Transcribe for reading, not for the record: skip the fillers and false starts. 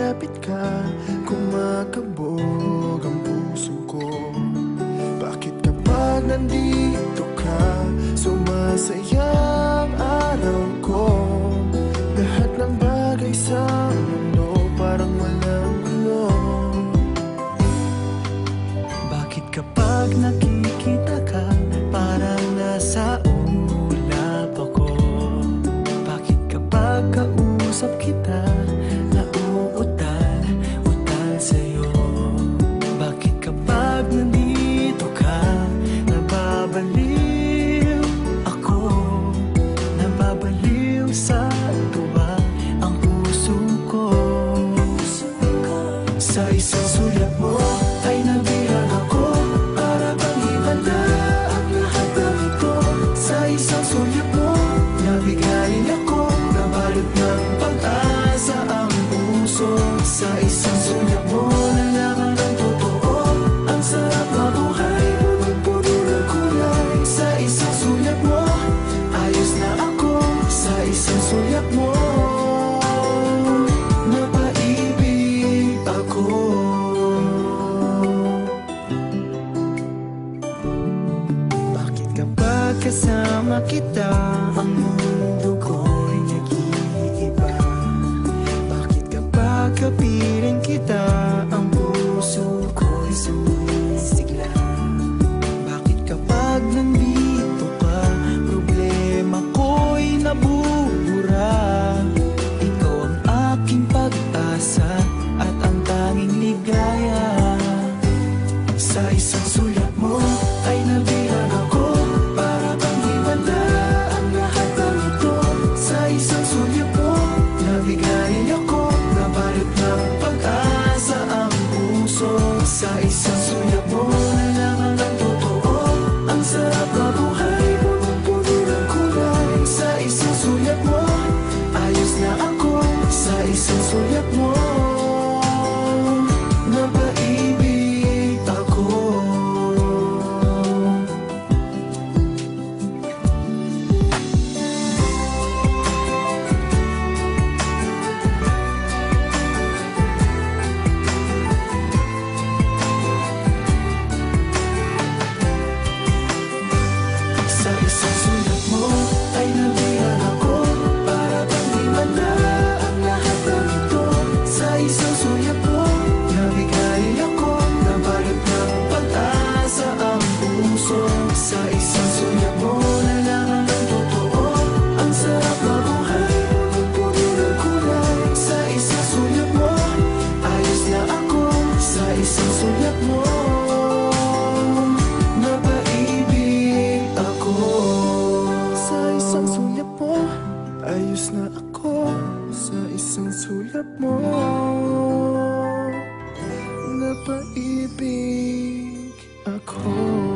malapit ka, kumakabog ang puso ko. Bakit kapag nandito ka, sumasaya ang araw ko? Lahat ng bagay sa mundo parang walang gulo. Bakit kapag nakikita ka, parang nasa ulap ako? Bakit kapag kausap kita, nauutal sa'yo? Bakit kapag nandito ka, nababaliw ako? Nababaliw sa tuwa ang puso ko. Sa isang sulyap mo ay nabilang ako, para bang himala ang lahat ng ito. Sa isang sulyap mo, nabigayin ako, nabalot ng pag-asa ang puso. Sa isang sulyap mo, nalaman ang totoo, ang sarap na buhay, punong-puno ng kulay. Sa isang sulyap mo, ayos na ako. Sa isang sulyap mo, napaibig ako. Bakit kapag kasama kita, ang mundo ko'y nag-iiba? Bakit kapag kapiling kita, ang puso ko'y sumisigla? Bakit kapag nandito ka, problema ko'y nabubura? Ikaw ang aking pag-asa at ang tanging ligaya. Sa isang sulyap mo ay nabilang ako, para bang himala ang lahat ng ito. Sa isang sulyap mo, nabigayin ako, nabalot ng pag-asa ang puso. Sa isang sulyap mo, nalaman ang totoo, ang sarap na buhay, punong-puno ng kulay. Sa isang sulyap mo, ayos na ako. Sa isang sulyap mo, napaibig ako. Sa isang sulyap mo ay nabilang ako, para bang himala ang lahat ng ito. Sa isang sulyap mo, nabigayin ako, nabalot ng pag-asa ang puso. Sa isang sulyap mo, nalaman ang totoo, ang sarap na buhay, punong-puno ng kulay. Sa isang sulyap mo, ayos na ako. Sa isang sulyap mo, napaibig ako. Sa isang sulyap mo, ayos na ako. Sa isang sulyap mo, napaibig ako.